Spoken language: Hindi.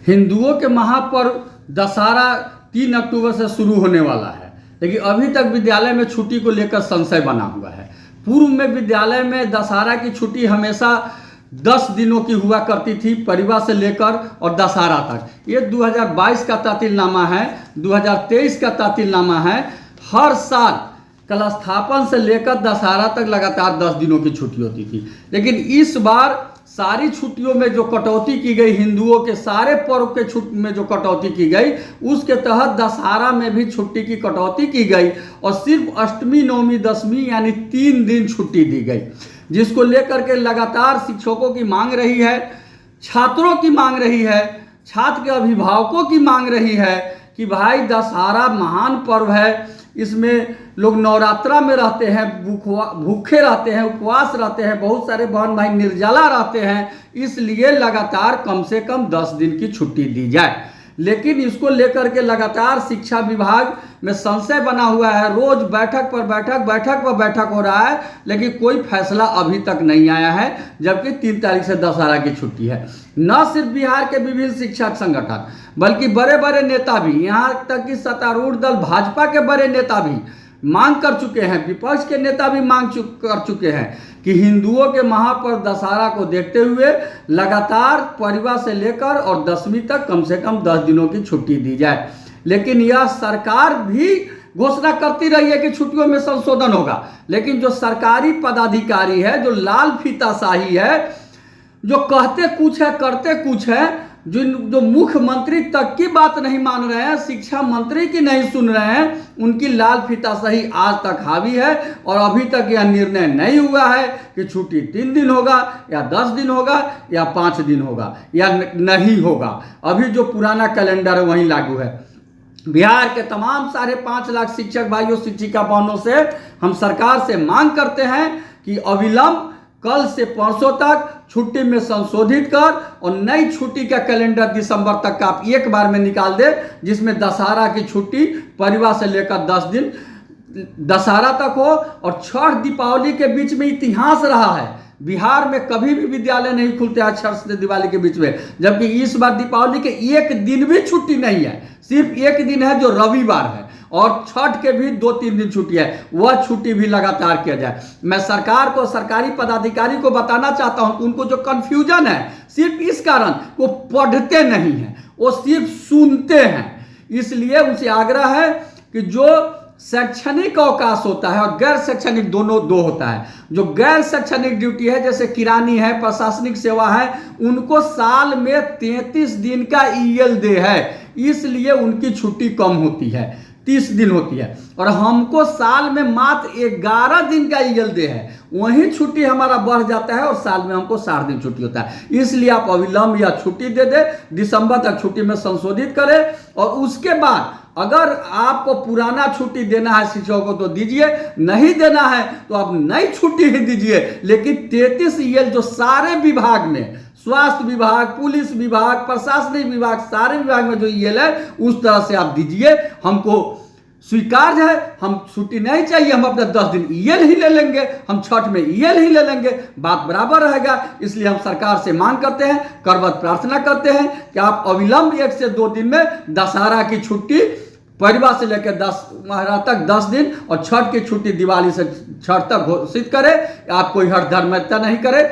हिंदुओं के महापर्व दशहरा 3 अक्टूबर से शुरू होने वाला है, लेकिन अभी तक विद्यालय में छुट्टी को लेकर संशय बना हुआ है। पूर्व में विद्यालय में दशहरा की छुट्टी हमेशा 10 दिनों की हुआ करती थी, परिवार से लेकर और दशहरा तक। ये 2022 का तातीलनामा है, 2023 का तातीलनामा है। हर साल कल स्थापन से लेकर दशहरा तक लगातार 10 दिनों की छुट्टी होती थी, लेकिन इस बार सारी छुट्टियों में जो कटौती की गई, हिंदुओं के सारे पर्व के छुट्टी में जो कटौती की गई, उसके तहत दशहरा में भी छुट्टी की कटौती की गई और सिर्फ अष्टमी, नवमी, दशमी यानी 3 दिन छुट्टी दी गई, जिसको लेकर के लगातार शिक्षकों की मांग रही है, छात्रों की मांग रही है, छात्र के अभिभावकों की मांग रही है कि भाई दशहरा महान पर्व है, इसमें लोग नवरात्रा में रहते हैं, भूखे रहते हैं, उपवास रहते हैं, बहुत सारे बहन भाई निर्जला रहते हैं, इसलिए लगातार कम से कम 10 दिन की छुट्टी दी जाए। लेकिन इसको लेकर के लगातार शिक्षा विभाग में संशय बना हुआ है। रोज बैठक पर बैठक हो रहा है, लेकिन कोई फैसला अभी तक नहीं आया है, जबकि 3 तारीख से दशहरा की छुट्टी है। न सिर्फ बिहार के विभिन्न शिक्षक संगठन बल्कि बड़े बड़े नेता भी, यहाँ तक कि सत्तारूढ़ दल भाजपा के बड़े नेता भी मांग कर चुके हैं, विपक्ष के नेता भी कर चुके हैं कि हिंदुओं के महापर्व दशहरा को देखते हुए लगातार परिवार से लेकर और 10वीं तक कम से कम 10 दिनों की छुट्टी दी जाए। लेकिन यह सरकार भी घोषणा करती रही है कि छुट्टियों में संशोधन होगा, लेकिन जो सरकारी पदाधिकारी है, जो लाल फीताशाही है, जो कहते कुछ है करते कुछ है, जो मुख्यमंत्री तक की बात नहीं मान रहे हैं, शिक्षा मंत्री की नहीं सुन रहे हैं, उनकी लाल फीताशाही आज तक हावी है और अभी तक यह निर्णय नहीं हुआ है कि छुट्टी 3 दिन होगा या 10 दिन होगा या 5 दिन होगा या नहीं होगा। अभी जो पुराना कैलेंडर है वही लागू है। बिहार के तमाम 5.5 लाख शिक्षक भाइयों, शिक्षिका बहनों से हम सरकार से मांग करते हैं कि अविलंब कल से परसों तक छुट्टी में संशोधित कर और नई छुट्टी का कैलेंडर दिसंबर तक का आप एक बार में निकाल दे, जिसमें दशहरा की छुट्टी परिवार से लेकर 10 दिन दशहरा तक हो। और छठ दीपावली के बीच में इतिहास रहा है, बिहार में कभी भी विद्यालय नहीं खुलते हैं छठ से दिवाली के बीच में, जबकि इस बार दीपावली के एक दिन भी छुट्टी नहीं है, सिर्फ एक दिन है जो रविवार है, और छठ के भी 2-3 दिन छुट्टी है, वह छुट्टी भी लगातार किया जाए। मैं सरकार को, सरकारी पदाधिकारी को बताना चाहता हूं कि उनको जो कंफ्यूजन है सिर्फ इस कारण वो पढ़ते नहीं हैं, वो सिर्फ सुनते हैं। इसलिए उनसे आग्रह है कि जो शैक्षणिक अवकाश होता है और गैर शैक्षणिक दोनों दो होता है, जो गैर शैक्षणिक ड्यूटी है जैसे किरानी है, प्रशासनिक सेवा है, उनको साल में 33 दिन का ELD है, इसलिए उनकी छुट्टी कम होती है, 30 दिन होती है, और हमको साल में मात्र 11 दिन का ELD है, वही छुट्टी हमारा बढ़ जाता है और साल में हमको 60 दिन छुट्टी होता है। इसलिए आप अविलंब या छुट्टी दे दे, दिसंबर तक छुट्टी में संशोधित करें, और उसके बाद अगर आपको पुराना छुट्टी देना है शिक्षकों को तो दीजिए, नहीं देना है तो आप नई छुट्टी ही दीजिए, लेकिन 33 EL जो सारे विभाग में, स्वास्थ्य विभाग, पुलिस विभाग, प्रशासनिक विभाग, सारे विभाग में जो EL है उस तरह से आप दीजिए। हमको स्वीकार है, हम छुट्टी नहीं चाहिए, हम अपने 10 दिन EL ही ले लेंगे, हम छठ में EL ही ले लेंगे, बात बराबर रहेगा। इसलिए हम सरकार से मांग करते हैं, करबद्ध प्रार्थना करते हैं कि आप अविलंब 1 से 2 दिन में दशहरा की छुट्टी परिवार से लेकर दशहरा तक 10 दिन और छठ की छुट्टी दिवाली से छठ तक घोषित करें। आप कोई हठधर्मिता नहीं करें।